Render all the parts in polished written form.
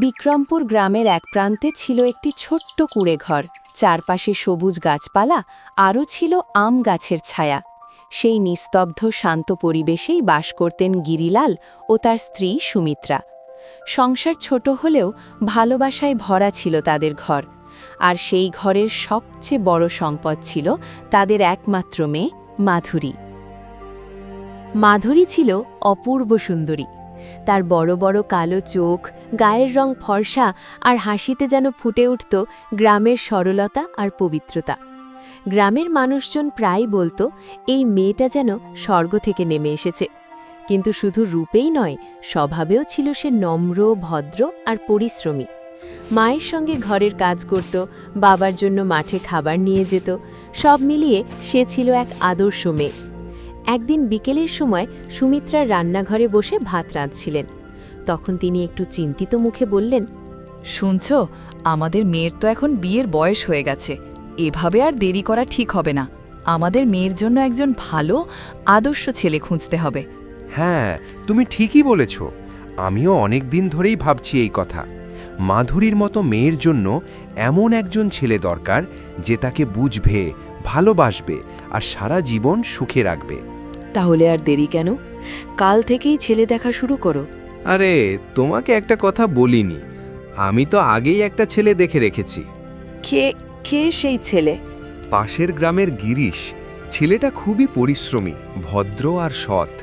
বিক্রমপুর গ্রামের এক প্রান্তে ছিল একটি ছোট্ট কুঁড়েঘর। চারপাশে সবুজ গাছপালা, আরও ছিল আম গাছের ছায়া। সেই নিস্তব্ধ শান্ত পরিবেশেই বাস করতেন গিরিলাল ও তার স্ত্রী সুমিত্রা। সংসার ছোট হলেও ভালোবাসায় ভরা ছিল তাদের ঘর। আর সেই ঘরের সবচেয়ে বড় সম্পদ ছিল তাদের একমাত্র মেয়ে মাধুরী। মাধুরী ছিল অপূর্ব সুন্দরী। তার বড় বড় কালো চোখ, গায়ের রং ফর্সা, আর হাসিতে যেন ফুটে উঠত গ্রামের সরলতা আর পবিত্রতা। গ্রামের মানুষজন প্রায় বলতো এই মেয়েটা যেন স্বর্গ থেকে নেমে এসেছে। কিন্তু শুধু রূপেই নয়, স্বভাবেও ছিল সে নম্র, ভদ্র আর পরিশ্রমী। মায়ের সঙ্গে ঘরের কাজ করত, বাবার জন্য মাঠে খাবার নিয়ে যেত। সব মিলিয়ে সে ছিল এক আদর্শ মেয়ে। একদিন বিকেলের সময় সুমিত্রা রান্নাঘরে বসে ভাত রাঁধছিলেন। তখন তিনি একটু চিন্তিত মুখে বললেন, শুনছ, আমাদের মেয়ের তো এখন বিয়ের বয়স হয়ে গেছে। এভাবে আর দেরি করা ঠিক হবে না। আমাদের মেয়ের জন্য একজন ভালো আদর্শ ছেলে খুঁজতে হবে। হ্যাঁ, তুমি ঠিকই বলেছ। আমিও অনেক দিন ধরেই ভাবছি এই কথা। মাধুরীর মতো মেয়ের জন্য এমন একজন ছেলে দরকার যে তাকে বুঝবে, ভালোবাসবে আর সারা জীবন সুখে রাখবে। তাহলে আর দেরি কেন? কাল থেকেই ছেলে দেখা শুরু করো। আরে, তোমাকে একটা কথা বলিনি। আমি তো আগেই একটা ছেলে দেখে রেখেছি। কে সেই ছেলে? পাশের গ্রামের গিরিশ। ছেলেটা খুবই পরিশ্রমী, ভদ্র আর সৎ।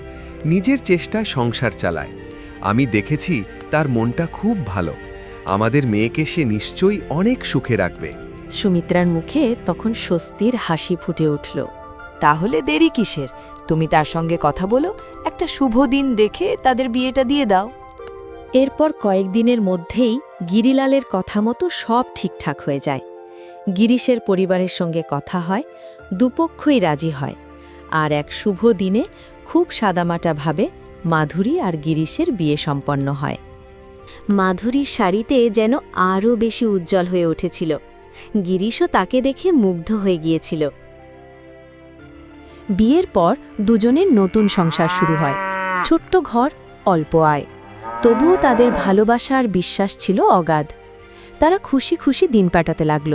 নিজের চেষ্টায় সংসার চালায়। আমি দেখেছি তার মনটা খুব ভালো। আমাদের মেয়েকে সে নিশ্চয়ই অনেক সুখে রাখবে। সুমিত্রার মুখে তখন স্বস্তির হাসি ফুটে উঠল। তাহলে দেরি কিসের? তুমি তার সঙ্গে কথা বলো, একটা শুভ দিন দেখে তাদের বিয়েটা দিয়ে দাও। এরপর কয়েকদিনের মধ্যেই গিরিলালের কথা মতো সব ঠিকঠাক হয়ে যায়। গিরিশের পরিবারের সঙ্গে কথা হয়, দুপক্ষই রাজি হয়। আর এক শুভ দিনে খুব সাদামাটাভাবে মাধুরী আর গিরিশের বিয়ে সম্পন্ন হয়। মাধুরীর শাড়িতে যেন আরও বেশি উজ্জ্বল হয়ে উঠেছিল। গিরিশও তাকে দেখে মুগ্ধ হয়ে গিয়েছিল। বিয়ের পর দুজনের নতুন সংসার শুরু হয়। ছোট্ট ঘর, অল্প আয়। তবুও তাদের ভালোবাসা আর বিশ্বাস ছিল অগাধ। তারা খুশি খুশি দিন কাটাতে লাগল।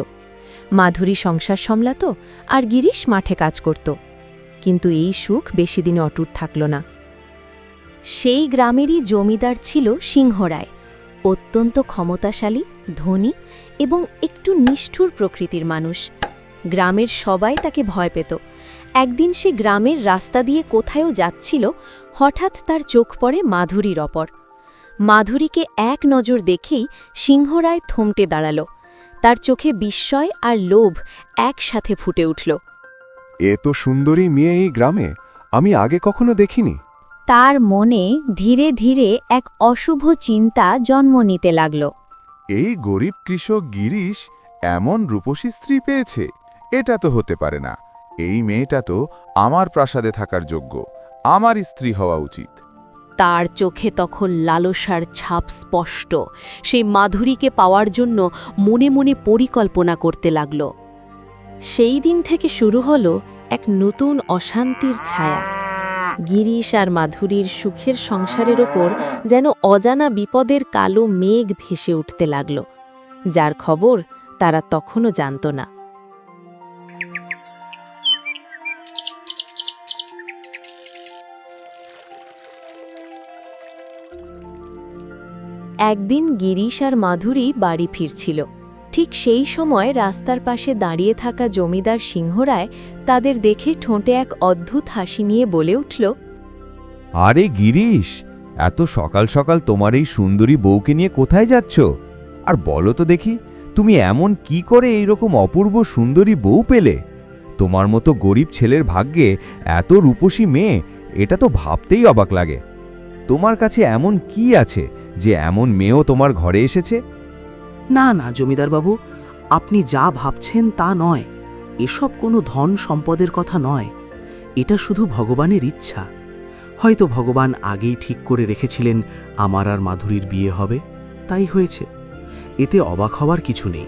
মাধুরী সংসার সামলাত আর গিরিশ মাঠে কাজ করত। কিন্তু এই সুখ বেশি দিন অটুট থাকল না। সেই গ্রামেরই জমিদার ছিল সিংহরায়। অত্যন্ত ক্ষমতাশালী, ধনী এবং একটু নিষ্ঠুর প্রকৃতির মানুষ। গ্রামের সবাই তাকে ভয় পেত। একদিন সে গ্রামের রাস্তা দিয়ে কোথাও যাচ্ছিল, হঠাৎ তার চোখ পড়ে মাধুরীর ওপর। মাধুরীকে এক নজর দেখেই সিংহরায় থমকে দাঁড়াল। তার চোখে বিস্ময় আর লোভ একসাথে ফুটে উঠল। এত সুন্দরী মেয়ে এই গ্রামে আমি আগে কখনো দেখিনি। তার মনে ধীরে ধীরে এক অশুভ চিন্তা জন্ম নিতে লাগল। এই গরিব কৃষক গিরিশ এমন রূপসী স্ত্রী পেয়েছে, এটা তো হতে পারে না। এই মেয়েটা তো আমার প্রাসাদে থাকার যোগ্য, আমার স্ত্রী হওয়া উচিত। তার চোখে তখন লালসার ছাপ স্পষ্ট। সেই মাধুরীকে পাওয়ার জন্য মনে মনে পরিকল্পনা করতে লাগল। সেই দিন থেকে শুরু হল এক নতুন অশান্তির ছায়া। গিরিশ আর মাধুরীর সুখের সংসারের ওপর যেন অজানা বিপদের কালো মেঘ ভেসে উঠতে লাগল, যার খবর তারা তখনও জানত না। একদিন গিরিশ আর মাধুরী বাড়ি ফিরছিল। ঠিক সেই সময় রাস্তার পাশে দাঁড়িয়ে থাকা জমিদার সিংহরায় তাদের দেখে ঠোঁটে এক অদ্ভুত হাসি নিয়ে বলে উঠল, আরে গিরিশ, এত সকাল সকাল তোমার এই সুন্দরী বউকে নিয়ে কোথায় যাচ্ছ? আর বলো তো দেখি, তুমি এমন কি করে এইরকম অপূর্ব সুন্দরী বউ পেলে? তোমার মতো গরিব ছেলের ভাগ্যে এত রূপসী মেয়ে, এটা তো ভাবতেই অবাক লাগে। তোমার কাছে এমন কি আছে যে এমন মেয়েও তোমার ঘরে এসেছে? না না জমিদারবাবু, আপনি যা ভাবছেন তা নয়। এসব কোনো ধন সম্পদের কথা নয়। এটা শুধু ভগবানের ইচ্ছা। হয়তো ভগবান আগেই ঠিক করে রেখেছিলেন আমার আর মাধুরীর বিয়ে হবে, তাই হয়েছে। এতে অবাক হওয়ার কিছু নেই।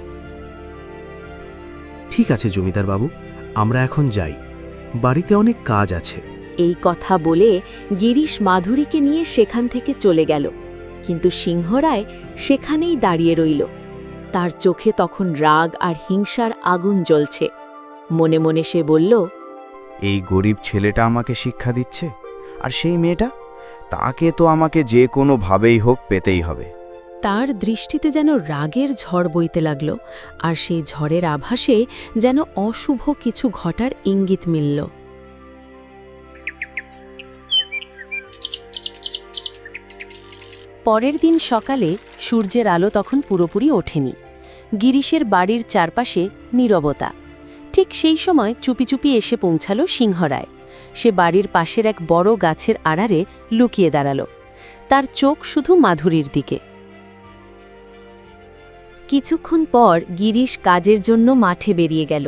ঠিক আছে জমিদারবাবু, আমরা এখন যাই। বাড়িতে অনেক কাজ আছে। এই কথা বলে গিরিশ মাধুরীকে নিয়ে সেখান থেকে চলে গেল। কিন্তু সিংহরায় সেখানেই দাঁড়িয়ে রইল। তার চোখে তখন রাগ আর হিংসার আগুন জ্বলছে। মনে মনে সে বলল, এই গরিব ছেলেটা আমাকে শিক্ষা দিচ্ছে, আর সেই মেয়েটা, তাকে তো আমাকে যে কোনোভাবেই হোক পেতেই হবে। তার দৃষ্টিতে যেন রাগের ঝড় বইতে লাগল, আর সেই ঝড়ের আভাসে যেন অশুভ কিছু ঘটার ইঙ্গিত মিলল। পরের দিন সকালে সূর্যের আলো তখন পুরোপুরি ওঠেনি। গিরিশের বাড়ির চারপাশে নীরবতা। ঠিক সেই সময় চুপি চুপি এসে পৌঁছালো সিংহরায়। সে বাড়ির পাশের এক বড় গাছের আড়ালে লুকিয়ে দাঁড়াল। তার চোখ শুধু মাধুরীর দিকে। কিছুক্ষণ পর গিরিশ কাজের জন্য মাঠে বেরিয়ে গেল।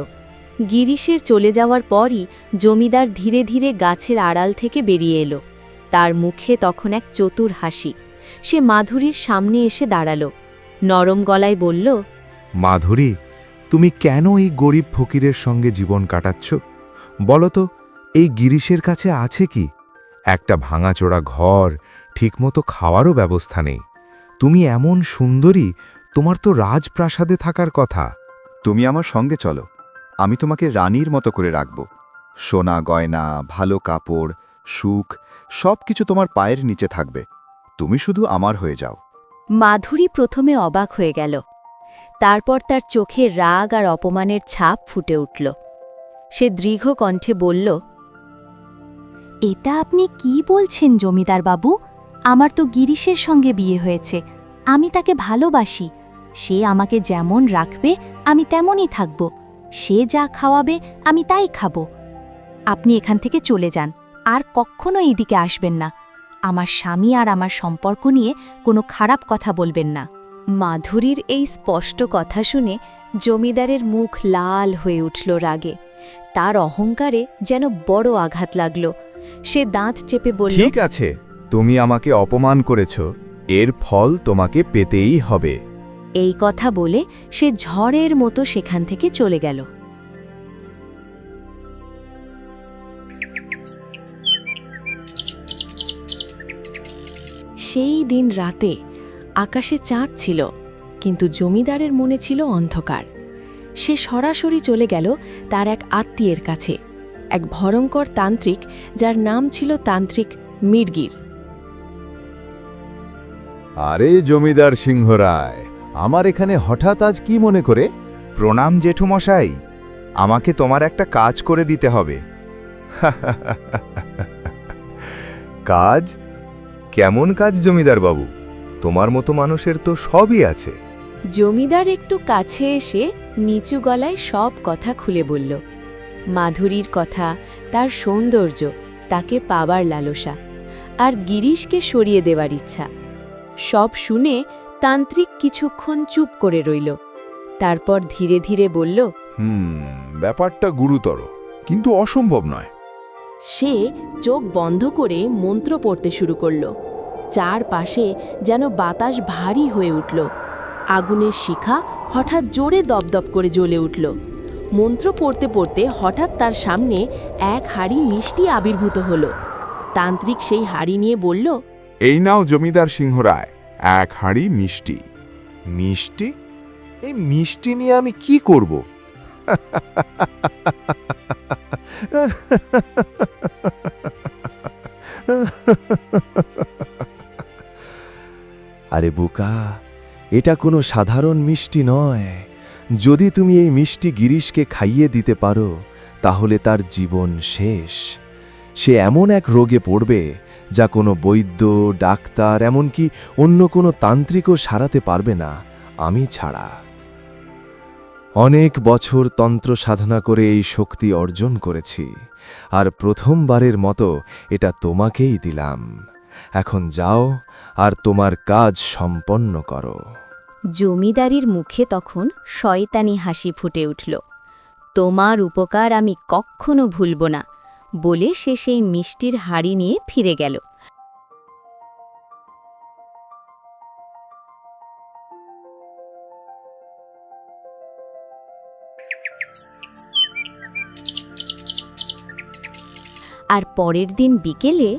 গিরিশের চলে যাওয়ার পরই জমিদার ধীরে ধীরে গাছের আড়াল থেকে বেরিয়ে এলো। তার মুখে তখন এক চতুর হাসি। সে মাধুরীর সামনে এসে দাঁড়াল, নরম গলায় বলল, মাধুরী, তুমি কেন এই গরিব ফকিরের সঙ্গে জীবন কাটাচ্ছ? বলো তো, এই গিরিশের কাছে আছে কি? একটা ভাঙাচোরা ঘর, ঠিকমতো খাওয়ারও ব্যবস্থা নেই। তুমি এমন সুন্দরী, তোমার তো রাজপ্রাসাদে থাকার কথা। তুমি আমার সঙ্গে চলো, আমি তোমাকে রানীর মতো করে রাখব। সোনা গয়না, ভালো কাপড়, সুখ সব কিছু তোমার পায়ের নিচে থাকবে। তুমি শুধু আমার হয়ে যাও। মাধুরী প্রথমে অবাক হয়ে গেল। তারপর তার চোখে রাগ আর অপমানের ছাপ ফুটে উঠল। সে দীর্ঘ কণ্ঠে বলল, এটা আপনি কি বলছেন জমিদার বাবু? আমার তো গিরিশের সঙ্গে বিয়ে হয়েছে, আমি তাকে ভালোবাসি। সে আমাকে যেমন রাখবে আমি তেমনই থাকব, সে যা খাওয়াবে আমি তাই খাব। আপনি এখান থেকে চলে যান, আর কখনো এইদিকে আসবেন না। আমার স্বামী আর আমার সম্পর্ক নিয়ে কোনো খারাপ কথা বলবেন না। মাধুরীর এই স্পষ্ট কথা শুনে জমিদারের মুখ লাল হয়ে উঠল রাগে। তার অহংকারে যেন বড় আঘাত লাগল। সে দাঁত চেপে বলল, ঠিক আছে, তুমি আমাকে অপমান করেছ, এর ফল তোমাকে পেতেই হবে। এই কথা বলে সে ঝড়ের মতো সেখান থেকে চলে গেল। সেই দিন রাতে আকাশে চাঁদ ছিল, কিন্তু জমিদারের মনে ছিল অন্ধকার। সে সরাসরি চলে গেল তার এক আত্মীয়ের কাছে, এক ভয়ঙ্কর তান্ত্রিক, যার নাম ছিল তান্ত্রিক মির্গির। আরে জমিদার সিংহরায়, আমার এখানে হঠাৎ আজ কি মনে করে? প্রণাম জেঠুমশাই, আমাকে তোমার একটা কাজ করে দিতে হবে। কাজ? কেমন কাজ জমিদার বাবু? তোমার মতো মানুষের তো সবই আছে। জমিদার একটু কাছে এসে নিচু গলায় সব কথা খুলে বলল। মাধুরীর কথা, তার সৌন্দর্য, তাকে পাবার লালসা, আর গিরিশকে সরিয়ে দেওয়ার ইচ্ছা। সব শুনে তান্ত্রিক কিছুক্ষণ চুপ করে রইল। তারপর ধীরে ধীরে বলল, ব্যাপারটা গুরুতর, কিন্তু অসম্ভব নয়। সে চোখ বন্ধ করে মন্ত্র পড়তে শুরু করল। চারপাশে যেন বাতাস ভারী হয়ে উঠল। আগুনের শিখা হঠাৎ জোরে দপদপ করে জ্বলে উঠল। মন্ত্র পড়তে পড়তে হঠাৎ তার সামনে এক হাঁড়ি মিষ্টি আবির্ভূত হল। তান্ত্রিক সেই হাঁড়ি নিয়ে বলল, এই নাও জমিদার সিংহরায়, এক হাঁড়ি মিষ্টি। মিষ্টি? এই মিষ্টি নিয়ে আমি কি করব? আরে বোকা, এটা কোনো সাধারণ মিষ্টি নয়। যদি তুমি এই মিষ্টি গিরিশকে খাইয়ে দিতে পারো, তাহলে তার জীবন শেষ। সে এমন এক রোগে পড়বে যা কোনো বৈদ্য, ডাক্তার, এমনকি অন্য কোনো তান্ত্রিকও সারাতে পারবে না, আমি ছাড়া। অনেক বছর তন্ত্র সাধনা করে এই শক্তি অর্জন করেছি, আর প্রথমবারের মতো এটা তোমাকেই দিলাম। এখন যাও আর তোমার কাজ সম্পন্ন করো। জমিদারির মুখে তখন শয়তানি হাসি ফুটে উঠল। তোমার উপকার আমি কখনো ভুলব না, বলে সে সেই মিষ্টির হাঁড়ি নিয়ে ফিরে গেল। আর পরের দিন বিকেলে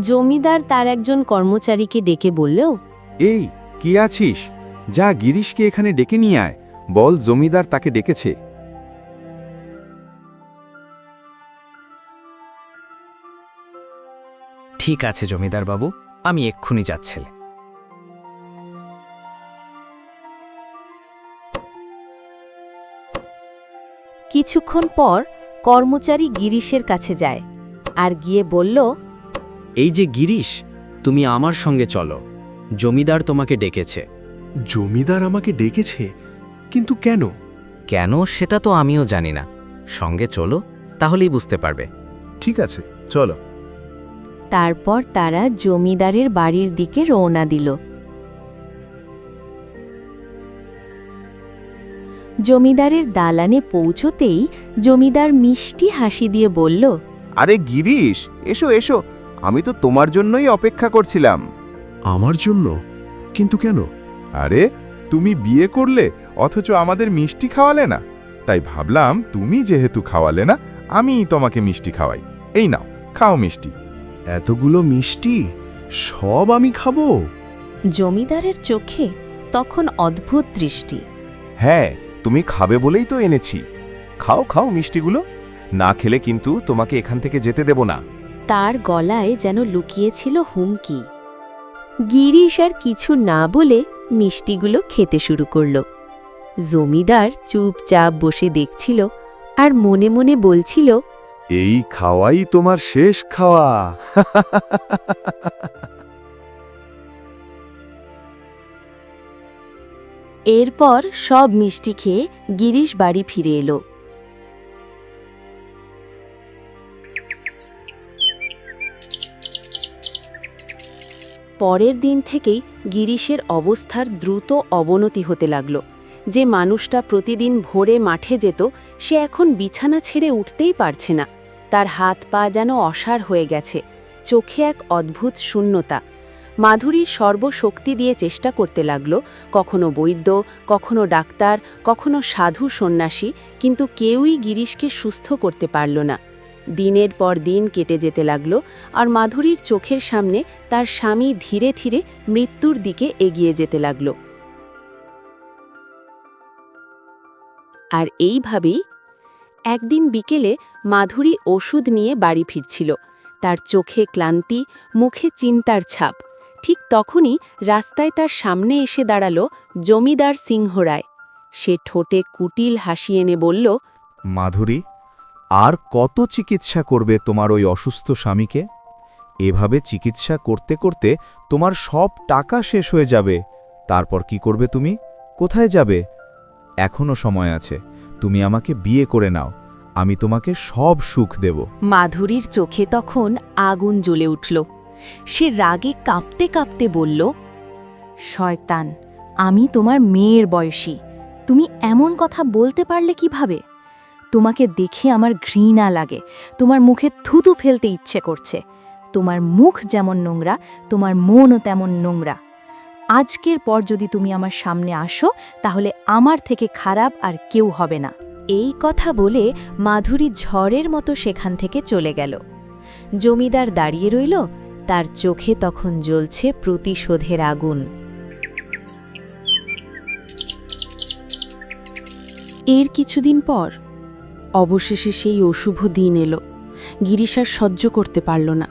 জমিদার তার একজন কর্মচারীকে ডেকে বলল, এই কি আছিস? যা গিরিশকে এখানে ডেকে নিয়ে আয়, বল জমিদার তাকে ডেকেছে। ঠিক আছে জমিদার বাবু, আমি এক্ষুনি যাচ্ছিলে। কিছুক্ষণ পর কর্মচারী গিরিশের কাছে যায় আর গিয়ে বলল, এই যে গিরিশ, তুমি আমার সঙ্গে চলো, জমিদার তোমাকে ডেকেছে। জমিদার আমাকে ডেকেছে, কিন্তু কেন? কেন সেটা তো আমিও জানি না, সঙ্গে চলো, তাহলেই বুঝতে পারবে। ঠিক আছে, চলো। তারপর তারা জমিদারের বাড়ির দিকে রওনা দিল। জমিদারের দালানে পৌঁছতেই জমিদার মিষ্টি হাসি দিয়ে বলল, আরে গিরিশ, এসো এসো, আমি তো তোমার জন্যই অপেক্ষা করছিলাম। আমার জন্য? কিন্তু কেন? আরে তুমি বিয়ে করলে অথচ আমাদের মিষ্টি খাওয়ালে না, তাই ভাবলাম তুমি যেহেতু খাওয়ালে না, আমি তোমাকে মিষ্টি খাওয়াই। এই নাও, খাও মিষ্টি। এতগুলো মিষ্টি সব আমি খাবো? জমিদারের চোখে তখন অদ্ভুত দৃষ্টি। হ্যাঁ, তুমি খাবে বলেই তো এনেছি। খাও খাও মিষ্টিগুলো, না খেলে কিন্তু তোমাকে এখান থেকে যেতে দেব না। তার গলায় যেন লুকিয়েছিল হুমকি। গিরিশ আর কিছু না বলে মিষ্টিগুলো খেতে শুরু করল। জমিদার চুপচাপ বসে দেখছিল আর মনে মনে বলছিল, এই খাওয়াই তোমার শেষ খাওয়া। এরপর সব মিষ্টি খেয়ে গিরিশ বাড়ি ফিরে এলো। পরের দিন থেকেই গিরিশের অবস্থার দ্রুত অবনতি হতে লাগল। যে মানুষটা প্রতিদিন ভোরে মাঠে যেত, সে এখন বিছানা ছেড়ে উঠতেই পারছে না। তার হাত পা যেন অসাড় হয়ে গেছে, চোখে এক অদ্ভুত শূন্যতা। মাধুরীর সর্বশক্তি দিয়ে চেষ্টা করতে লাগল, কখনো বৈদ্য, কখনো ডাক্তার, কখনো সাধু সন্ন্যাসী, কিন্তু কেউই গিরিশকে সুস্থ করতে পারল না। দিনের পর দিন কেটে যেতে লাগল, আর মাধুরীর চোখের সামনে তার স্বামী ধীরে ধীরে মৃত্যুর দিকে এগিয়ে যেতে লাগল। আর এইভাবেই একদিন বিকেলে মাধুরী ওষুধ নিয়ে বাড়ি ফিরছিল। তার চোখে ক্লান্তি, মুখে চিন্তার ছাপ। ঠিক তখনই রাস্তায় তার সামনে এসে দাঁড়াল জমিদার সিংহ রায়। সে ঠোঁটে কুটিল হাসি এনে বলল, মাধুরী, আর কত চিকিৎসা করবে তোমার ওই অসুস্থ স্বামীকে? এভাবে চিকিৎসা করতে করতে তোমার সব টাকা শেষ হয়ে যাবে। তারপর কি করবে তুমি? কোথায় যাবে? এখনো সময় আছে, তুমি আমাকে বিয়ে করে নাও, আমি তোমাকে সব সুখ দেব। মাধুরীর চোখে তখন আগুন জ্বলে উঠল। সে রাগে কাঁপতে কাঁপতে বলল, শয়তান, আমি তোমার মেয়ের বয়সী, তুমি এমন কথা বলতে পারলে কিভাবে? তোমাকে দেখে আমার ঘৃণা লাগে, তোমার মুখে থুতু ফেলতে ইচ্ছে করছে। তোমার মুখ যেমন নোংরা, তোমার মনও তেমন নোংরা। আজকের পর যদি তুমি আমার সামনে আসো, তাহলে আমার থেকে খারাপ আর কেউ হবে না। এই কথা বলে মাধুরী ঝড়ের মতো সেখান থেকে চলে গেল। জমিদার দাঁড়িয়ে রইল, তার চোখে তখন জ্বলছে প্রতিশোধের আগুন। এর কিছুদিন পর অবশেষে সেই অশুভ দিন এলো। গিরিশ আর সহ্য করতে পারল না।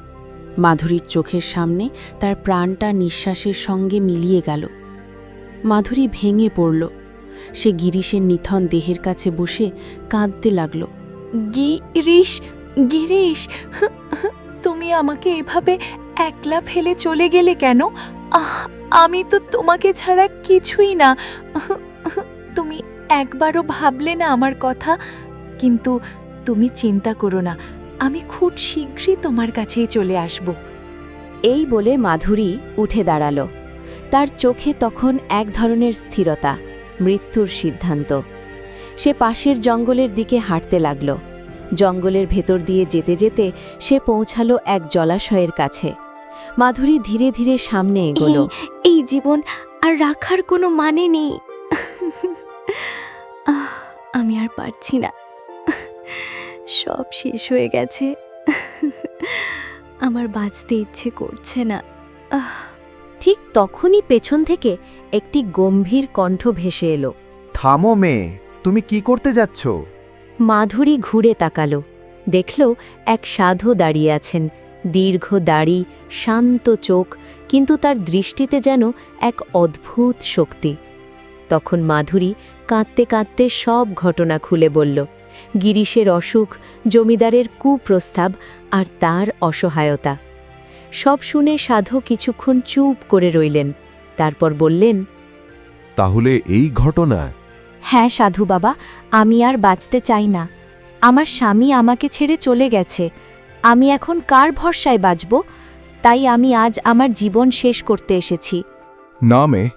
মাধুরীর চোখের সামনে তার প্রাণটা নিঃশ্বাসের সঙ্গে মিলিয়ে গেল। মাধুরী ভেঙে পড়ল। সে গিরিশের নিথন দেহের কাছে বসে কাঁদতে লাগল। গিরিশ, গিরিশ, তুমি আমাকে এভাবে একলা ফেলে চলে গেলে কেন? আমি তো তোমাকে ছাড়া কিছুই না। তুমি একবারও ভাবলে না আমার কথা? কিন্তু তুমি চিন্তা করো না, আমি খুব শীঘ্রই তোমার কাছেই চলে আসব। এই বলে মাধুরী উঠে দাঁড়াল। তার চোখে তখন এক ধরনের স্থিরতা, মৃত্যুর সিদ্ধান্ত। সে পাশের জঙ্গলের দিকে হাঁটতে লাগল। জঙ্গলের ভেতর দিয়ে যেতে যেতে সে পৌঁছালো এক জলাশয়ের কাছে। মাধুরী ধীরে ধীরে সামনে এগোল। এই জীবন আর রাখার কোনো মানে নেই। আমি আর পারছি না, সব শেষ হয়ে গেছে। আমার বাঁচতে ইচ্ছে করছে না। ঠিক তখনই পেছন থেকে একটি গম্ভীর কণ্ঠ ভেসে এলো। থামো মেয়ে, তুমি কি করতে যাচ্ছ? মাধুরী ঘুরে তাকালো, দেখল এক সাধু দাঁড়িয়ে আছেন, দীর্ঘ দাড়ি, শান্ত চোখ, কিন্তু তার দৃষ্টিতে যেন এক অদ্ভুত শক্তি। তখন মাধুরী কাঁদতে কাঁদতে সব ঘটনা খুলে বলল, গিরিশের অসুখ, জমিদারের কুপ্রস্তাব আর তার অসহায়তা। সব শুনে সাধু কিছুক্ষণ চুপ করে রইলেন, তারপর বললেন, তাহলে এই ঘটনা? হ্যাঁ সাধু বাবা, আমি আর বাঁচতে চাই না। আমার স্বামী আমাকে ছেড়ে চলে গেছে। আমি এখন কার ভরসায় বাঁচব? তাই আমি আজ আমার জীবন শেষ করতে এসেছি। না মেয়ে,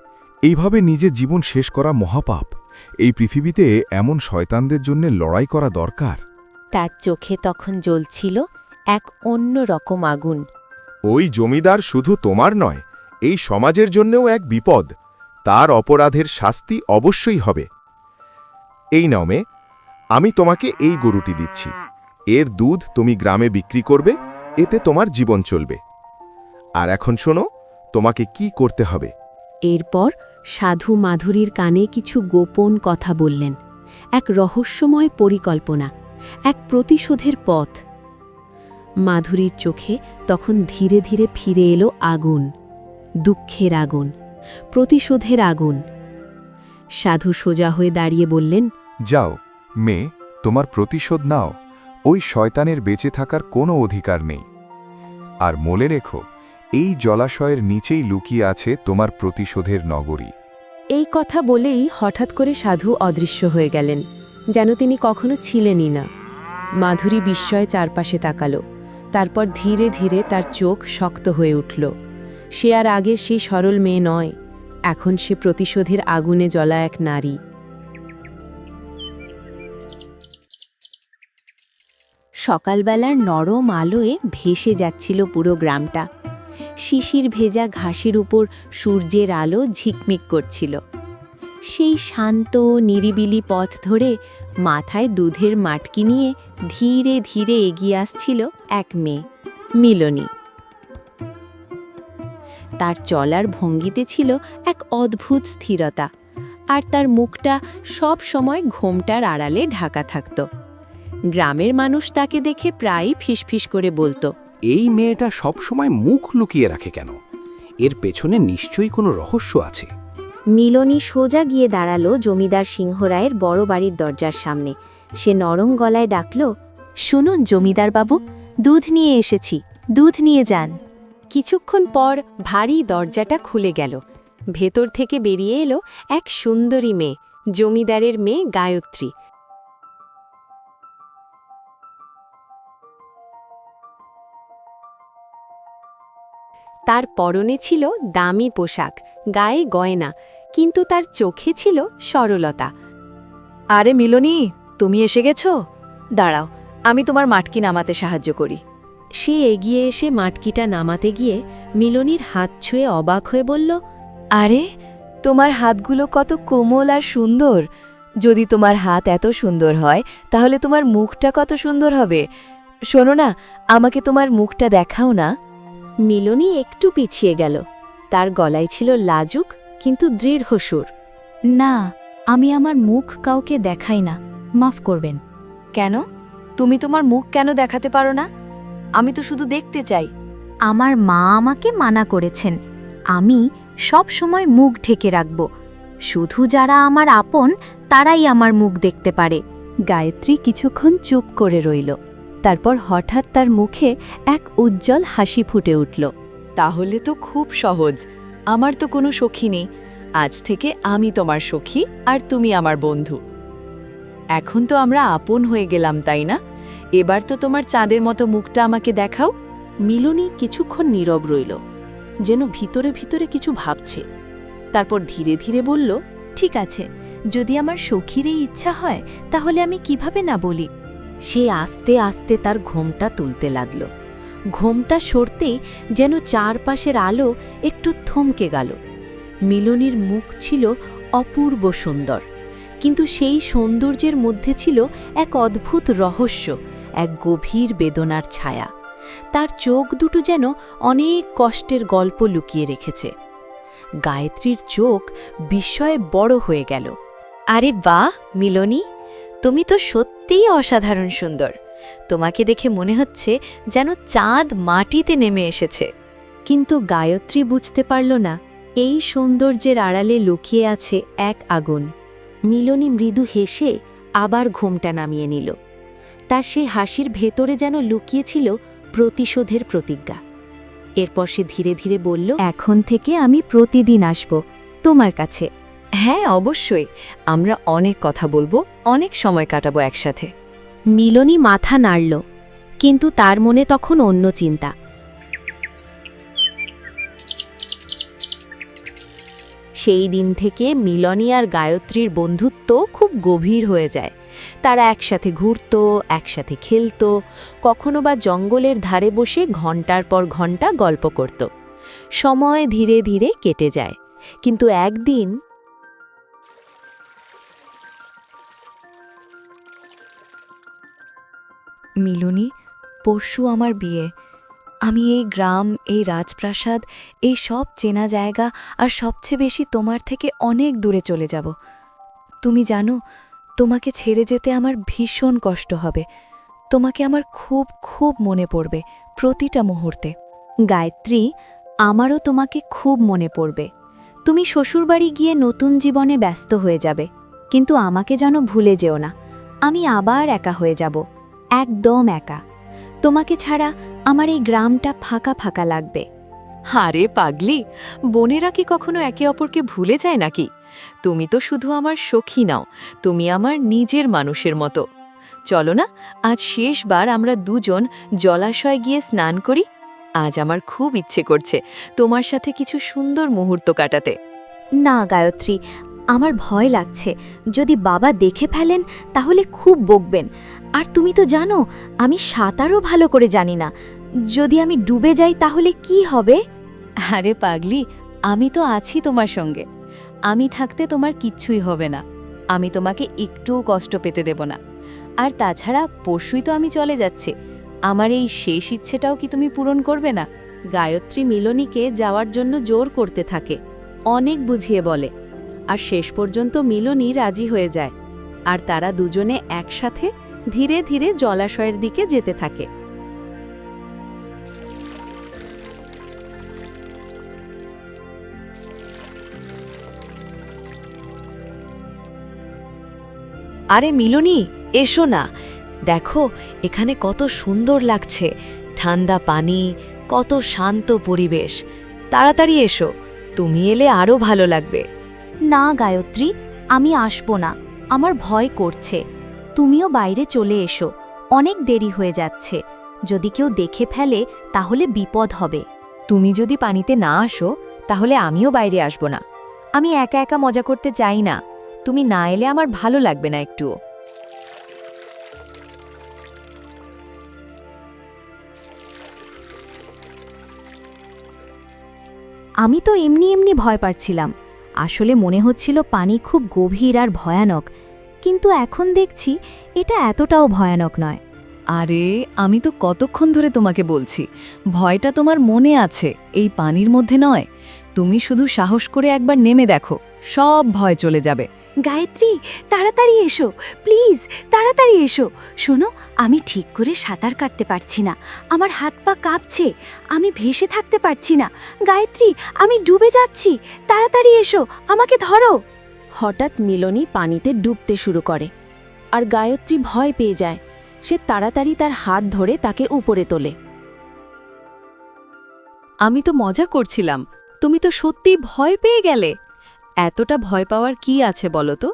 এইভাবে নিজের জীবন শেষ করা মহাপাপ। এই পৃথিবীতে এমন শয়তানদের জন্য লড়াই করা দরকার। তার চোখে তখন জ্বলছিল এক অন্য রকম আগুন। ওই জমিদার শুধু তোমার নয়, এই সমাজের জন্যও এক বিপদ। তার অপরাধের শাস্তি অবশ্যই হবে। এই নাও মেয়ে, আমি তোমাকে এই গরুটি দিচ্ছি। এর দুধ তুমি গ্রামে বিক্রি করবে, এতে তোমার জীবন চলবে। আর এখন শোনো, তোমাকে কি করতে হবে। এরপর সাধু মাধুরীর কানে কিছু গোপন কথা বললেন, এক রহস্যময় পরিকল্পনা, এক প্রতিশোধের পথ। মাধুরীর চোখে তখন ধীরে ধীরে ফিরে এলো আগুন, দুঃখের আগুন, প্রতিশোধের আগুন। সাধু সোজা হয়ে দাঁড়িয়ে বললেন, যাও মেয়ে, তোমার প্রতিশোধ নাও। ওই শয়তানের বেঁচে থাকার কোনো অধিকার নেই। আর মনে রেখো, এই জলাশয়ের নিচেই লুকিয়ে আছে তোমার প্রতিশোধের নগরী। এই কথা বলেই হঠাৎ করে সাধু অদৃশ্য হয়ে গেলেন, যেন তিনি কখনো ছিলেনই না। মাধুরী বিস্ময়ে চারপাশে তাকালো, তারপর ধীরে ধীরে তার চোখ শক্ত হয়ে উঠল। সে আর আগের সেই সরল মেয়ে নয়, এখন সে প্রতিশোধের আগুনে জ্বলা এক নারী। সকালবেলার নরম আলোয় ভেসে যাচ্ছিল পুরো গ্রামটা। শিশির ভেজা ঘাসের উপর সূর্যের আলো ঝিকমিক করছিল। সেই শান্ত নিরিবিলি পথ ধরে মাথায় দুধের মাটকি নিয়ে ধীরে ধীরে এগিয়ে আসছিল এক মেয়ে, মিলনী। তার চলার ভঙ্গিতে ছিল এক অদ্ভুত স্থিরতা, আর তার মুখটা সব সময় ঘোমটার আড়ালে ঢাকা থাকত। গ্রামের মানুষ তাকে দেখে প্রায়ই ফিসফিস করে বলতো, এই মেয়েটা সবসময় মুখ লুকিয়ে রাখে কেন? এর পেছনে নিশ্চয়ই কোনো রহস্য আছে। মিলনী সোজা গিয়ে দাঁড়ালো জমিদার সিংহরায়ের বড় বাড়ির দরজার সামনে। সে নরম গলায় ডাকল, শুনুন জমিদার বাবু, দুধ নিয়ে এসেছি, দুধ নিয়ে যান। কিছুক্ষণ পর ভারী দরজাটা খুলে গেল। ভেতর থেকে বেরিয়ে এলো এক সুন্দরী মেয়ে, জমিদারের মেয়ে গায়ত্রী। তার পরনে ছিল দামি পোশাক, গায়ে গয়না, কিন্তু তার চোখে ছিল সরলতা। আরে মিলনী, তুমি এসে গেছো? দাঁড়াও, আমি তোমার মাটকি নামাতে সাহায্য করি। সে এগিয়ে এসে মাটকিটা নামাতে গিয়ে মিলনীর হাত ছুঁয়ে অবাক হয়ে বলল, আরে, তোমার হাতগুলো কত কোমল আর সুন্দর। যদি তোমার হাত এত সুন্দর হয়, তাহলে তোমার মুখটা কত সুন্দর হবে। শোনো না, আমাকে তোমার মুখটা দেখাও না। মিলনী একটু পিছিয়ে গেল। তার গলায় ছিল লাজুক কিন্তু দৃঢ় সুর। না, আমি আমার মুখ কাউকে দেখাই না, মাফ করবেন। কেন? তুমি তোমার মুখ কেন দেখাতে পারো না? আমি তো শুধু দেখতে চাই। আমার মা আমাকে মানা করেছেন, আমি সব সময় মুখ ঢেকে রাখব। শুধু যারা আমার আপন তারাই আমার মুখ দেখতে পারে। গায়ত্রী কিছুক্ষণ চুপ করে রইল, তারপর হঠাৎ তার মুখে এক উজ্জ্বল হাসি ফুটে উঠল। তাহলে তো খুব সহজ। আমার তো কোনো সখী নেই। আজ থেকে আমি তোমার সখী আর তুমি আমার বন্ধু। এখন তো আমরা আপন হয়ে গেলাম, তাই না? এবার তো তোমার চাঁদের মতো মুখটা আমাকে দেখাও। মিলনী কিছুক্ষণ নীরব রইল, যেন ভিতরে ভিতরে কিছু ভাবছে। তারপর ধীরে ধীরে বলল, ঠিক আছে, যদি আমার সখীর এই ইচ্ছা হয় তাহলে আমি কিভাবে না বলি। সে আস্তে আস্তে তার ঘোমটা তুলতে লাগল। ঘোমটা সরতেই যেন চারপাশের আলো একটু থমকে গেল। মিলনীর মুখ ছিল অপূর্ব সুন্দর, কিন্তু সেই সৌন্দর্যের মধ্যে ছিল এক অদ্ভুত রহস্য, এক গভীর বেদনার ছায়া। তার চোখ দুটো যেন অনেক কষ্টের গল্প লুকিয়ে রেখেছে। গায়ত্রীর চোখ বিস্ময়ে বড় হয়ে গেল। আরে বাহ মিলনী, তুমি তো সত্যিই অসাধারণ সুন্দর। তোমাকে দেখে মনে হচ্ছে যেন চাঁদ মাটিতে নেমে এসেছে। কিন্তু গায়ত্রী বুঝতে পারল না এই সৌন্দর্যের আড়ালে লুকিয়ে আছে এক আগুন। মিলনী মৃদু হেসে আবার ঘোমটা নামিয়ে নিল। তার সেই হাসির ভেতরে যেন লুকিয়েছিল প্রতিশোধের প্রতিজ্ঞা। এরপর সে ধীরে ধীরে বলল, এখন থেকে আমি প্রতিদিন আসব তোমার কাছে। হ্যাঁ অবশ্যই, আমরা অনেক কথা বলবো, অনেক সময় কাটাবো একসাথে। মিলনী মাথা নাড়ল, কিন্তু তার মনে তখন অন্য চিন্তা। সেই দিন থেকে মিলনী আর গায়ত্রীর বন্ধুত্ব খুব গভীর হয়ে যায়। তারা একসাথে ঘুরত, একসাথে খেলত, কখনো বা জঙ্গলের ধারে বসে ঘন্টার পর ঘন্টা গল্প করত। সময় ধীরে ধীরে কেটে যায়, কিন্তু একদিন মিলনী, পরশু আমার বিয়ে। আমি এই গ্রাম, এই রাজপ্রাসাদ, এই সব চেনা জায়গা আর সবচেয়ে বেশি তোমার থেকে অনেক দূরে চলে যাব। তুমি জানো, তোমাকে ছেড়ে যেতে আমার ভীষণ কষ্ট হবে। তোমাকে আমার খুব খুব মনে পড়বে প্রতিটা মুহূর্তে। গায়ত্রী, আমারও তোমাকে খুব মনে পড়বে। তুমি শ্বশুরবাড়ি গিয়ে নতুন জীবনে ব্যস্ত হয়ে যাবে, কিন্তু আমাকে যেন ভুলে যেও না। আমি আবার একা হয়ে যাব, একদম একা। তোমাকে ছাড়া আমার এই গ্রামটা ফাঁকা ফাঁকা লাগবে। আরে পাগলি, বোনেরা কি কখনো একে অপরকে ভুলে যায় নাকি? তুমি তো শুধু আমার সখী নাও, তুমি আমার নিজের মানুষের মতো। চলো না, আজ শেষবার আমরা দুজন জলাশয় গিয়ে স্নান করি। আজ আমার খুব ইচ্ছে করছে তোমার সাথে কিছু সুন্দর মুহূর্ত কাটাতে। না গায়ত্রী, আমার ভয় লাগছে। যদি বাবা দেখে ফেলেন তাহলে খুব বকবেন। আর তুমি তো জানো আমি সাঁতারও ভালো করে জানি না। যদি আমি ডুবে যাই তাহলে কি হবে? আরে পাগলি, আমি তো আছি তোমার সঙ্গে। আমি থাকতে তোমার কিচ্ছুই হবে না। আমি তোমাকে একটুও কষ্ট পেতে দেব না। আর তাছাড়া পরশুই তো আমি চলে যাচ্ছি। আমার এই শেষ ইচ্ছেটাও কি তুমি পূরণ করবে না? গায়ত্রী মিলনীকে যাওয়ার জন্য জোর করতে থাকে, অনেক বুঝিয়ে বলে। আর শেষ পর্যন্ত মিলনী রাজি হয়ে যায়, আর তারা দুজনে একসাথে ধীরে ধীরে জলাশয়ের দিকে যেতে থাকে। আরে মিলনী, এসো না। দেখো এখানে কত সুন্দর লাগছে, ঠান্ডা পানি, কত শান্ত পরিবেশ। তাড়াতাড়ি এসো, তুমি এলে আরও ভালো লাগবে। না গায়ত্রী, আমি আসব না, আমার ভয় করছে। তুমিও বাইরে চলে এসো, অনেক দেরি হয়ে যাচ্ছে। যদি কেউ দেখে ফেলে তাহলে বিপদ হবে। তুমি যদি পানিতে না আসো তাহলে আমিও বাইরে আসব না। আমি একা একা মজা করতে চাই না। তুমি না এলে আমার ভালো লাগবে না একটুও। আমি তো এমনি এমনি ভয় পাচ্ছিলাম। আসলে মনে হচ্ছিল পানি খুব গভীর আর ভয়ানক, কিন্তু এখন দেখছি এটা এতটাও ভয়ানক নয়। আরে আমি তো কতক্ষণ ধরে তোমাকে বলছি, ভয়টা তোমার মনে আছে, এই পানির মধ্যে নয়। তুমি শুধু সাহস করে একবার নেমে দেখো, সব ভয় চলে যাবে। গায়ত্রী, তাড়াতাড়ি এসো, প্লিজ তাড়াতাড়ি এসো। শোনো, আমি ঠিক করে সাঁতার কাটতে পারছি না, আমার হাত পা কাঁপছে, আমি ভেসে থাকতে পারছি না। গায়ত্রী, আমি ডুবে যাচ্ছি, তাড়াতাড়ি এসো, আমাকে ধরো। হঠাৎ মিলনী পানিতে ডুবতে শুরু করে, আর গায়ত্রী ভয় পেয়ে যায়। সে তাড়াতাড়ি তার হাত ধরে তাকে উপরে তোলে। আমি তো মজা করছিলাম, তুমি তো সত্যি ভয় পেয়ে গেলে। এতটা ভয় পাওয়ার কি আছে বলো তো?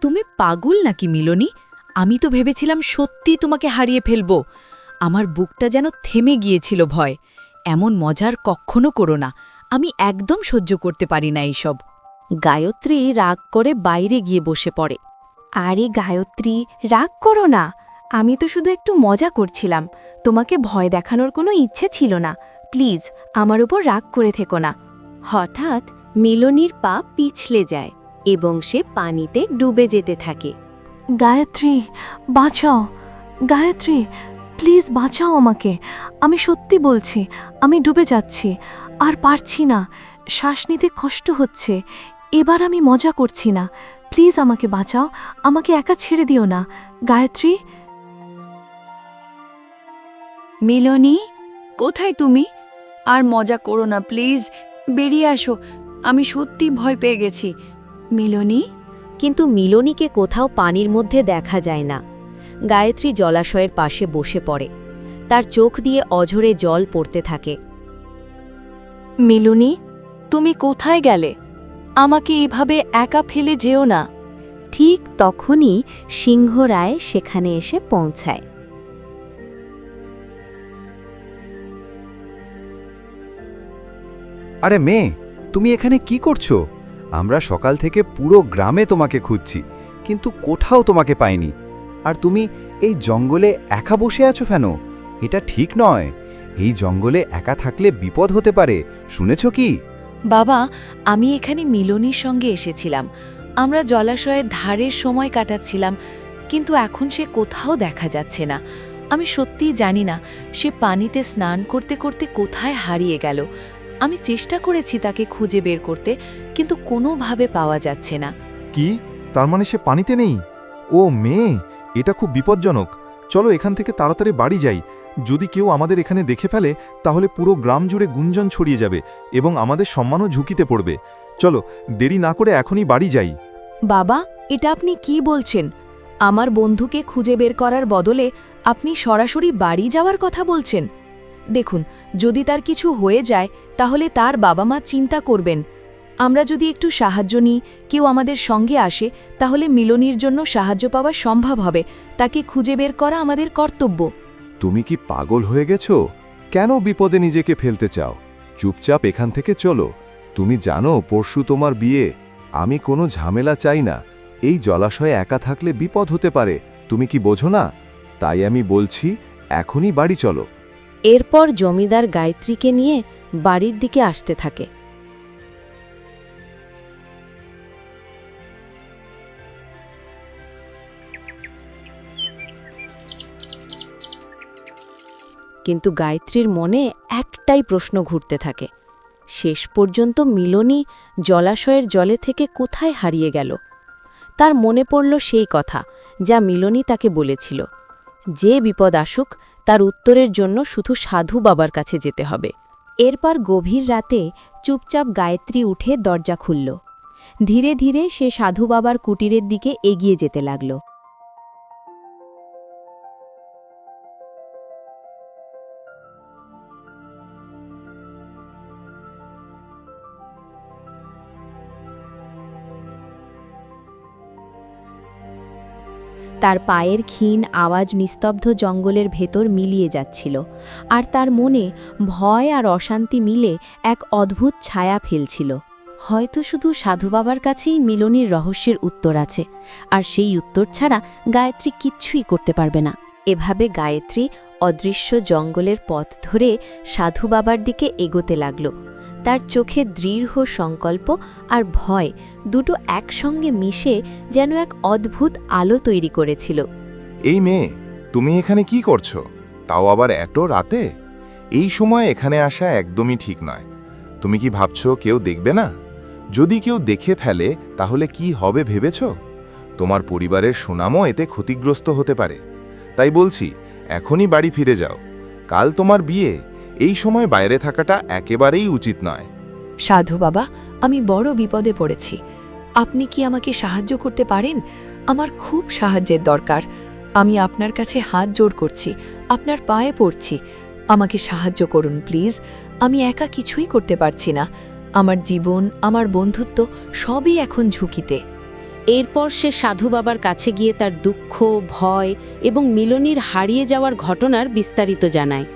তুমি পাগল নাকি মিলনী? আমি তো ভেবেছিলাম সত্যি তোমাকে হারিয়ে ফেলবো। আমার বুকটা যেন থেমে গিয়েছিল ভয়। এমন মজার কখনো করো না, আমি একদম সহ্য করতে পারি না এইসব। গায়ত্রী রাগ করে বাইরে গিয়ে বসে পড়ে। আরে গায়ত্রী, রাগ করো না, আমি তো শুধু একটু মজা করছিলাম। তোমাকে ভয় দেখানোর কোনো ইচ্ছে ছিল না। প্লিজ আমার উপর রাগ করে থেকো না। হঠাৎ মিলনীর পা পিছলে যায় এবং সে পানিতে ডুবে যেতে থাকে। গায়ত্রী, বাঁচাও। গায়ত্রী, প্লিজ বাঁচাও আমাকে। আমি সত্যি বলছি, আমি ডুবে যাচ্ছি, আর পারছি না। শ্বাস নিতে কষ্ট হচ্ছে। এবার আমি মজা করছি না, প্লিজ আমাকে বাঁচাও, আমাকে একা ছেড়ে দিও না। গায়ত্রী। মিলনী, কোথায় তুমি? আর মজা করো না প্লিজ, বেরিয়ে আসো, আমি সত্যি ভয় পেয়ে গেছি। মিলনী। কিন্তু মিলনীকে কোথাও পানির মধ্যে দেখা যায় না। গায়ত্রী জলাশয়ের পাশে বসে পড়ে, তার চোখ দিয়ে অঝরে জল পড়তে থাকে। মিলনী, তুমি কোথায় গেলে? আমাকে এভাবে একা ফেলে যেও না। ঠিক তখনই সিংহরায় সেখানে এসে পৌঁছায়। আরে মেয়ে, তুমি এখানে কি করছো? আমরা সকাল থেকে পুরো গ্রামে তোমাকে খুঁজছি, কিন্তু কোথাও তোমাকে পাইনি। আর তুমি এই জঙ্গলে একা বসে আছো কেন? এটা ঠিক নয়। এই জঙ্গলে একা থাকলে বিপদ হতে পারে, শুনেছ কি? বাবা, আমি এখানে মিলনীর সঙ্গে এসেছিলাম। আমরা জলাশয়ের ধারের সময় কাটাচ্ছিলাম, কিন্তু এখন সে কোথাও দেখা যাচ্ছে না। আমি সত্যিই জানি না সে পানিতে স্নান করতে করতে কোথায় হারিয়ে গেল। আমি চেষ্টা করেছি তাকে খুঁজে বের করতে, কিন্তু কোনোভাবে পাওয়া যাচ্ছে না। কি, তার মানে সে পানিতে নেই? ও মেয়ে, এটা খুব বিপজ্জনক। চলো এখান থেকে তাড়াতাড়ি বাড়ি যাই। যদি কেউ আমাদের এখানে দেখে ফেলে তাহলে পুরো গ্রাম জুড়ে গুঞ্জন ছড়িয়ে যাবে এবং আমাদের সম্মানও ঝুঁকিতে পড়বে। চলো দেরি না করে এখনই বাড়ি যাই। বাবা, এটা আপনি কি বলছেন? আমার বন্ধুকে খুঁজে বের করার বদলে আপনি সরাসরি বাড়ি যাওয়ার কথা বলছেন? দেখুন, যদি তার কিছু হয়ে যায় তাহলে তার বাবা মা চিন্তা করবেন। আমরা যদি একটু সাহায্য নিই, কেউ আমাদের সঙ্গে আসে, তাহলে মিলনীর জন্য সাহায্য পাওয়া সম্ভব হবে। তাকে খুঁজে বের করা আমাদের কর্তব্য। তুমি কি পাগল হয়ে গেছো? কেন বিপদে নিজেকে ফেলতে চাও? চুপচাপ এখান থেকে চলো। তুমি জানো পরশু তোমার বিয়ে। আমি কোনো ঝামেলা চাই না। এই জলাশয়ে একা থাকলে বিপদ হতে পারে, তুমি কি বোঝো না? তাই আমি বলছি এখনই বাড়ি চলো। এরপর জমিদার গায়ত্রীকে নিয়ে বাড়ির দিকে আসতে থাকে। কিন্তু গায়ত্রীর মনে একটাই প্রশ্ন ঘুরতে থাকে। শেষ পর্যন্ত মিলনী জলাশয়ের জলে থেকে কোথায় হারিয়ে গেল? তার মনে পড়ল সেই কথা যা মিলনী তাকে বলেছিল, যে বিপদ আসুক তার উত্তরের জন্য শুধু সাধু বাবার কাছে যেতে হবে। এরপর গভীর রাতে চুপচাপ গায়ত্রী উঠে দরজা খুলল। ধীরে ধীরে সে সাধু বাবার কুটিরের দিকে এগিয়ে যেতে লাগল। তার পায়ের ক্ষীণ আওয়াজ নিস্তব্ধ জঙ্গলের ভেতর মিলিয়ে যাচ্ছিল, আর তার মনে ভয় আর অশান্তি মিলে এক অদ্ভুত ছায়া ফেলছিল। হয়তো শুধু সাধু বাবার কাছেই মিলনীর রহস্যের উত্তর আছে, আর সেই উত্তর ছাড়া গায়ত্রী কিচ্ছুই করতে পারবে না। এভাবে গায়ত্রী অদৃশ্য জঙ্গলের পথ ধরে সাধু বাবার দিকে এগোতে লাগল। তার চোখে দৃঢ় সংকল্প আর ভয় দুটো একসঙ্গে মিশে যেন এক অদ্ভুত আলো তৈরি করেছিল। এই মেয়ে, তুমি এখানে কি করছো? তাও আবার এত রাতে? এই সময় এখানে আসা একদমই ঠিক নয়। তুমি কি ভাবছো কেউ দেখবে না? যদি কেউ দেখে ফেলে তাহলে কি হবে ভেবেছ? তোমার পরিবারের সুনামও এতে ক্ষতিগ্রস্ত হতে পারে। তাই বলছি এখনই বাড়ি ফিরে যাও। কাল তোমার বিয়ে, এই সময় বাইরে থাকাটা একেবারেই উচিত নয়। সাধু বাবা, আমি বড় বিপদে পড়েছি। আপনি কি আমাকে সাহায্য করতে পারেন? আমার খুব সাহায্যের দরকার। আমি আপনার কাছে হাত জোড় করছি, আপনার পায়ে পড়ছি। আমাকে সাহায্য করুন প্লিজ। আমি একা কিছুই করতে পারছি না। আমার জীবন, আমার বন্ধুত্ব সবই এখন ঝুঁকিতে। এরপর সে সাধু বাবার কাছে গিয়ে তার দুঃখ, ভয় এবং মিলনীর হারিয়ে যাওয়ার ঘটনার বিস্তারিত জানায়।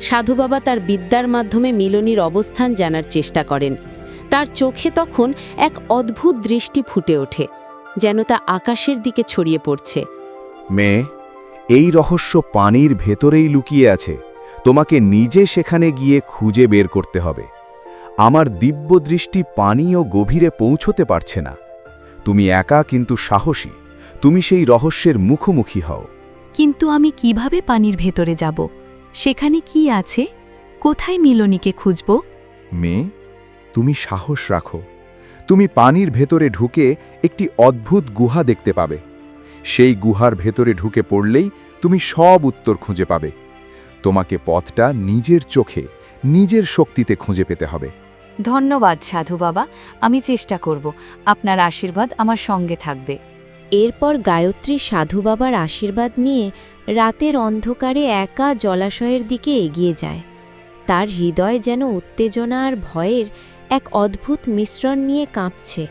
সাধু বাবা তার বিদ্যার মাধ্যমে মিলনীর অবস্থান জানার চেষ্টা করেন। তার চোখে তখন এক অদ্ভুত দৃষ্টি ফুটে ওঠে, যেন তা আকাশের দিকে ছড়িয়ে পড়ছে। মেয়ে, এই রহস্য পানির ভেতরেই লুকিয়ে আছে। তোমাকে নিজে সেখানে গিয়ে খুঁজে বের করতে হবে। আমার দিব্য দৃষ্টি পানি ও গভীরে পৌঁছতে পারছে না। তুমি একা কিন্তু সাহসী। তুমি সেই রহস্যের মুখোমুখি হও। কিন্তু আমি কিভাবে পানির ভেতরে যাব? সেখানে কি আছে? কোথায় মিলনীকে খুঁজব? মেয়ে, তুমি সাহস রাখো। তুমি পানির ভেতরে ঢুকে একটি অদ্ভুত গুহা দেখতে পাবে। সেই গুহার ভেতরে ঢুকে পড়লেই তুমি সব উত্তর খুঁজে পাবে। তোমাকে পথটা নিজের চোখে, নিজের শক্তিতে খুঁজে পেতে হবে। ধন্যবাদ সাধু বাবা, আমি চেষ্টা করব। আপনার আশীর্বাদ আমার সঙ্গে থাকবে। এরপর গায়ত্রী সাধু বাবার আশীর্বাদ নিয়ে রাতের অন্ধকারে একা জলাশয়ের দিকে এগিয়ে যায়। তার হৃদয় যেন উত্তেজনা আর ভয়ের এক অদ্ভুত মিশ্রণ নিয়ে কাঁপছে।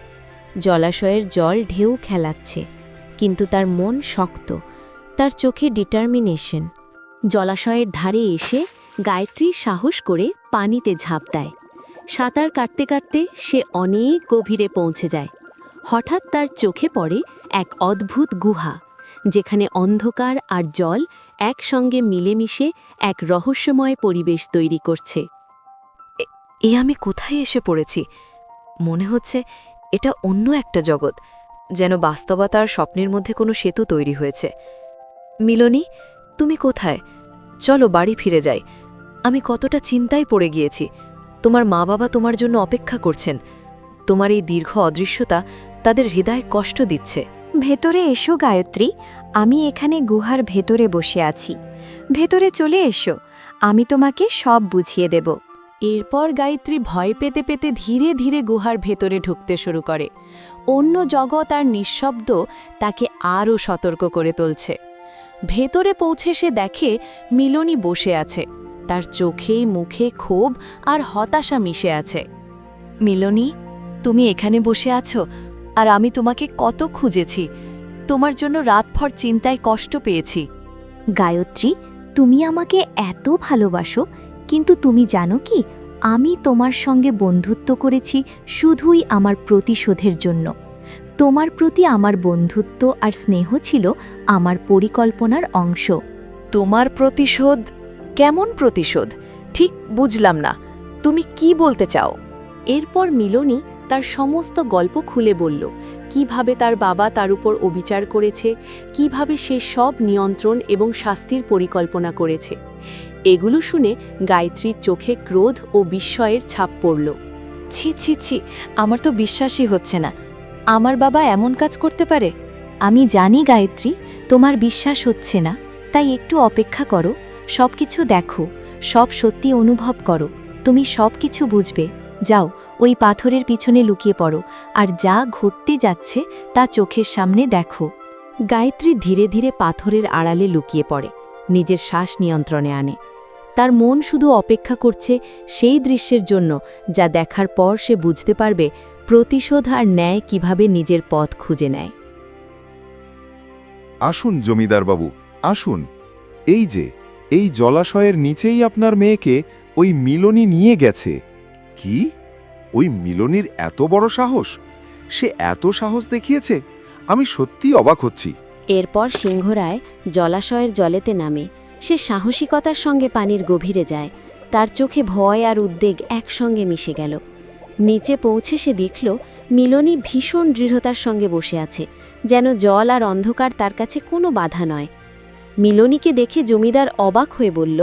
জলাশয়ের জল ঢেউ খেলাচ্ছে, কিন্তু তার মন শক্ত, তার চোখে ডিটারমিনেশন। জলাশয়ের ধারে এসে গায়ত্রী সাহস করে পানিতে ঝাঁপ দেয়। সাঁতার কাটতে কাটতে সে অনেক গভীরে পৌঁছে যায়। হঠাৎ তার চোখে পড়ে এক অদ্ভুত গুহা, যেখানে অন্ধকার আর জল একসঙ্গে মিলেমিশে এক রহস্যময় পরিবেশ তৈরি করছে। এ আমি কোথায় এসে পড়েছি? মনে হচ্ছে এটা অন্য একটা জগৎ, যেন বাস্তবতা আর স্বপ্নের মধ্যে কোনো সেতু তৈরি হয়েছে। মিলনী, তুমি কোথায়? চলো বাড়ি ফিরে যাই। আমি কতটা চিন্তায় পড়ে গিয়েছি। তোমার মা বাবা তোমার জন্য অপেক্ষা করছেন। তোমার এই দীর্ঘ অদৃশ্যতা তাদের হৃদয় কষ্ট দিচ্ছে। ভেতরে এসো গায়ত্রী, আমি এখানে গুহার ভেতরে বসে আছি। ভেতরে চলে এসো, আমি তোমাকে সব বুঝিয়ে দেব। এরপর গায়ত্রী ভয় পেতে পেতে ধীরে ধীরে গুহার ভেতরে ঢুকতে শুরু করে। অন্য জগৎ আর নিঃশব্দ তাকে আরও সতর্ক করে তুলছে। ভেতরে পৌঁছে সে দেখে মিলনী বসে আছে। তার চোখে মুখে ক্ষোভ আর হতাশা মিশে আছে। মিলনী, তুমি এখানে বসে আছো, আর আমি তোমাকে কত খুঁজেছি। তোমার জন্য রাতভর চিন্তায় কষ্ট পেয়েছি। গায়ত্রী, তুমি আমাকে এত ভালোবাসো, কিন্তু তুমি জানো কি, আমি তোমার সঙ্গে বন্ধুত্ব করেছি শুধুই আমার প্রতিশোধের জন্য। তোমার প্রতি আমার বন্ধুত্ব আর স্নেহ ছিল আমার পরিকল্পনার অংশ। তোমার প্রতিশোধ? কেমন প্রতিশোধ? ঠিক বুঝলাম না, তুমি কি বলতে চাও? এরপর মিলনী তার সমস্ত গল্প খুলে বলল, কিভাবে তার বাবা তার উপর অবিচার করেছে, কিভাবে সে সব নিয়ন্ত্রণ এবং শাস্তির পরিকল্পনা করেছে। এগুলো শুনে গায়ত্রীর চোখে ক্রোধ ও বিস্ময়ের ছাপ পড়ল। ছি ছি ছি, আমার তো বিশ্বাসই হচ্ছে না। আমার বাবা এমন কাজ করতে পারে? আমি জানি গায়ত্রী, তোমার বিশ্বাস হচ্ছে না, তাই একটু অপেক্ষা করো, সব কিছু দেখো, সব সত্যি অনুভব করো, তুমি সব কিছু বুঝবে। যাও, ওই পাথরের পিছনে লুকিয়ে পড়ো, আর যা ঘটতে যাচ্ছে তা চোখের সামনে দেখো। গায়ত্রী ধীরে ধীরে পাথরের আড়ালে লুকিয়ে পড়ে, নিজের শ্বাস নিয়ন্ত্রণে আনে। তার মন শুধু অপেক্ষা করছে সেই দৃশ্যের জন্য, যা দেখার পর সে বুঝতে পারবে প্রতিশোধ আর ন্যায় কিভাবে নিজের পথ খুঁজে নেয়। আসুন জমিদার বাবু, আসুন। এই জলাশয়ের নিচেই আপনার মেয়েকে ওই মিলনী নিয়ে গেছে। কি? ওই মিলনীর এত বড় সাহস? সে এত সাহস দেখিয়েছে? আমি সত্যিই অবাক হচ্ছি। এরপর সিংহরায় জলাশয়ের জলেতে নামে। সে সাহসিকতার সঙ্গে পানির গভীরে যায়। তার চোখে ভয় আর উদ্বেগ একসঙ্গে মিশে গেল। নিচে পৌঁছে সে দেখল মিলনী ভীষণ দৃঢ়তার সঙ্গে বসে আছে, যেন জল আর অন্ধকার তার কাছে কোনো বাধা নয়। মিলনীকে দেখে জমিদার অবাক হয়ে বলল,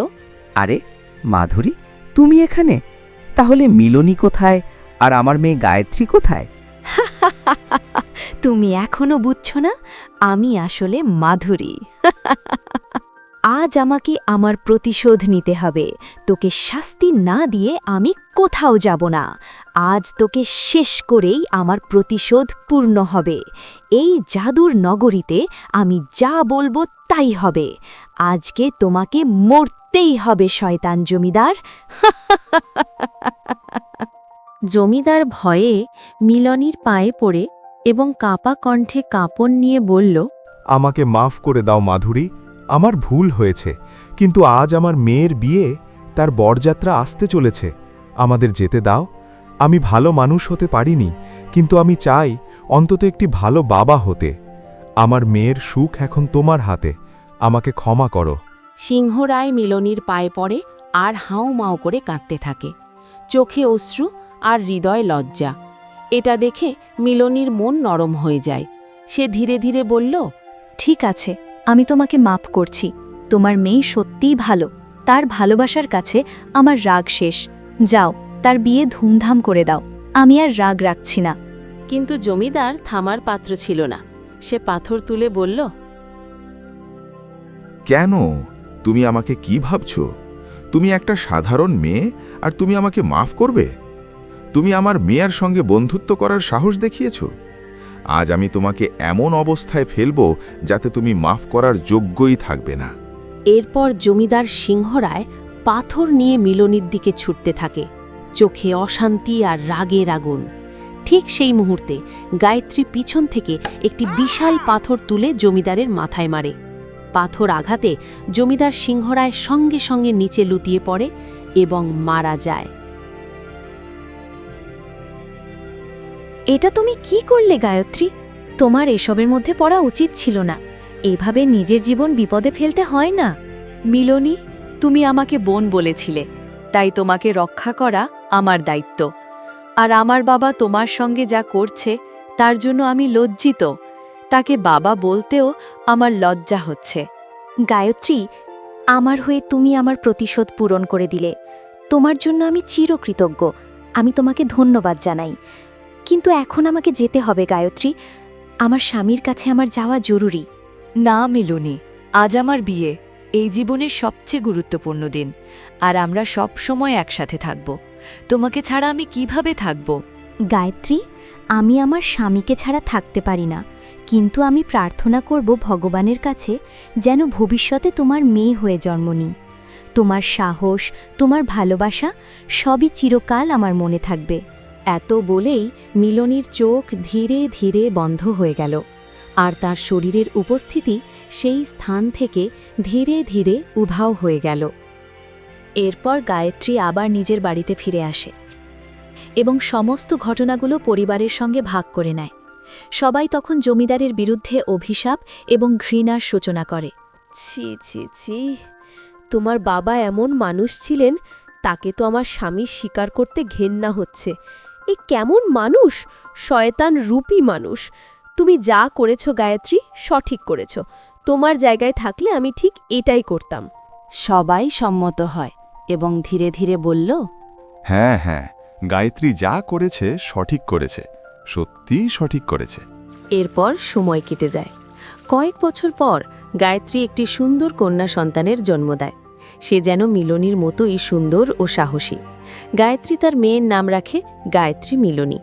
আরে মাধুরী, তুমি এখানে? তাহলে মিলনী কোথায় আর আমার মেয়ে গায়ত্রী কোথায়? তুমি এখনো বুঝছো না, আমি আসলে মাধুরী। আজ আমাকে আমার প্রতিশোধ নিতে হবে। তোকে শাস্তি না দিয়ে আমি কোথাও যাব না। আজ তোকে শেষ করেই আমার প্রতিশোধ পূর্ণ হবে। এই জাদুর নগরীতে আমি যা বলবো তাই হবে। আজকে তোমাকে মরতেই হবে শয়তান জমিদার। জমিদার ভয়ে মিলনীর পায়ে পড়ে এবং কাঁপা কণ্ঠে কাঁপন নিয়ে বলল, আমাকে মাফ করে দাও মাধুরী, আমার ভুল হয়েছে, কিন্তু আজ আমার মেয়ের বিয়ে, তার বরযাত্রা আসতে চলেছে, আমাদের যেতে দাও। আমি ভালো মানুষ হতে পারিনি, কিন্তু আমি চাই অন্তত একটি ভালো বাবা হতে। আমার মেয়ের সুখ এখন তোমার হাতে, আমাকে ক্ষমা করো। সিংহরায় মিলনীর পায়ে পড়ে আর হাউ মাউ করে কাঁদতে থাকে, চোখে অশ্রু আর হৃদয় লজ্জা। এটা দেখে মিলনীর মন নরম হয়ে যায়। সে ধীরে ধীরে বলল, ঠিক আছে, আমি তোমাকে মাপ করছি। তোমার মেয়ে সত্যিই ভালো, তার ভালোবাসার কাছে আমার রাগ শেষ। যাও, তার বিয়ে ধুমধাম করে দাও, আমি আর রাগ রাখছি না। কিন্তু জমিদার থামার পাত্র ছিল না। সে পাথর তুলে বলল, কেন? তুমি আমাকে কি ভাবছো? তুমি একটা সাধারণ মেয়ে আর তুমি আমাকে মাফ করবে? তুমি আমার মেয়ের সঙ্গে বন্ধুত্ব করার সাহস দেখিয়েছ। আজ আমি তোমাকে এমন অবস্থায় ফেলব যাতে তুমি মাফ করার যোগ্যই থাকবে না। এরপর জমিদার সিংহরায় পাথর নিয়ে মিলনীর দিকে ছুটতে থাকে, চোখে অশান্তি আর রাগের আগুন। ঠিক সেই মুহূর্তে গায়ত্রী পিছন থেকে একটি বিশাল পাথর তুলে জমিদারের মাথায় মারে। পাথর আঘাতে জমিদার সিংহরায় সঙ্গে সঙ্গে নিচে লুটিয়ে পড়ে এবং মারা যায়। এটা তুমি কি করলে গায়ত্রী? তোমার এসবের মধ্যে পড়া উচিত ছিল না। এভাবে নিজের জীবন বিপদে ফেলতে হয় না। মিলনী, তুমি আমাকে বোন বলেছিলে, তাই তোমাকে রক্ষা করা আমার দায়িত্ব। আর আমার বাবা তোমার সঙ্গে যা করছে তার জন্য আমি লজ্জিত। তাকে বাবা বলতেও আমার লজ্জা হচ্ছে। গায়ত্রী, আমার হয়ে তুমি আমার প্রতিশোধ পূরণ করে দিলে। তোমার জন্য আমি চিরকৃতজ্ঞ। আমি তোমাকে ধন্যবাদ জানাই। কিন্তু এখন আমাকে যেতে হবে গায়ত্রী। আমার স্বামীর কাছে আমার যাওয়া জরুরি। না মিলনী, আজ আমার বিয়ে, এই জীবনের সবচেয়ে গুরুত্বপূর্ণ দিন। আর আমরা সব সময় একসাথে থাকব। তোমাকে ছাড়া আমি কিভাবে থাকব? গায়ত্রী, আমি আমার স্বামীকে ছাড়া থাকতে পারি না, কিন্তু আমি প্রার্থনা করব ভগবানের কাছে যেন ভবিষ্যতে তোমার মেয়ে হয়ে জন্ম নিই। তোমার সাহস, তোমার ভালোবাসা সবই চিরকাল আমার মনে থাকবে। এত বলেই মিলনীর চোখ ধীরে ধীরে বন্ধ হয়ে গেল, আর তার শরীরের উপস্থিতি সেই স্থান থেকে ধীরে ধীরে উধাও হয়ে গেল। এরপর গায়ত্রী আবার নিজের বাড়িতে ফিরে আসে এবং সমস্ত ঘটনাগুলো পরিবারের সঙ্গে ভাগ করে নেয়। সবাই তখন জমিদারের বিরুদ্ধে অভিশাপ এবং ঘৃণার সূচনা করে। ছি ছি ছি, তোমার বাবা এমন মানুষ ছিলেন, তাকে তো আমার স্বামী স্বীকার করতে ঘেন্না হচ্ছে। এ কেমন মানুষ? শয়তান রূপী মানুষ। তুমি যা করেছ গায়ত্রী, সঠিক করেছ। তোমার জায়গায় থাকলে আমি ঠিক এটাই করতাম। সবাই সম্মত হয় এবং ধীরে ধীরে বলল, হ্যাঁ হ্যাঁ, গায়ত্রী যা করেছে সঠিক করেছে, সত্যিই সঠিক করেছে। এরপর সময় কেটে যায়। কয়েক বছর পর গায়ত্রী একটি সুন্দর কন্যা সন্তানের জন্ম দেয়। সে যেন মিলনীর মতোই সুন্দর ও সাহসী। গায়ত্রী তার মেয়ের নাম রাখে গায়ত্রী মিলনী।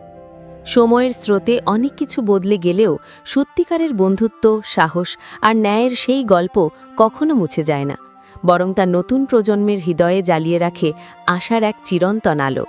সময়ের স্রোতে অনেক কিছু বদলে গেলেও সত্যিকারের বন্ধুত্ব, সাহস আর ন্যায়ের সেই গল্প কখনো মুছে যায় না, বরং তা নতুন প্রজন্মের হৃদয়ে জ্বালিয়ে রাখে আশার এক চিরন্তন আলো।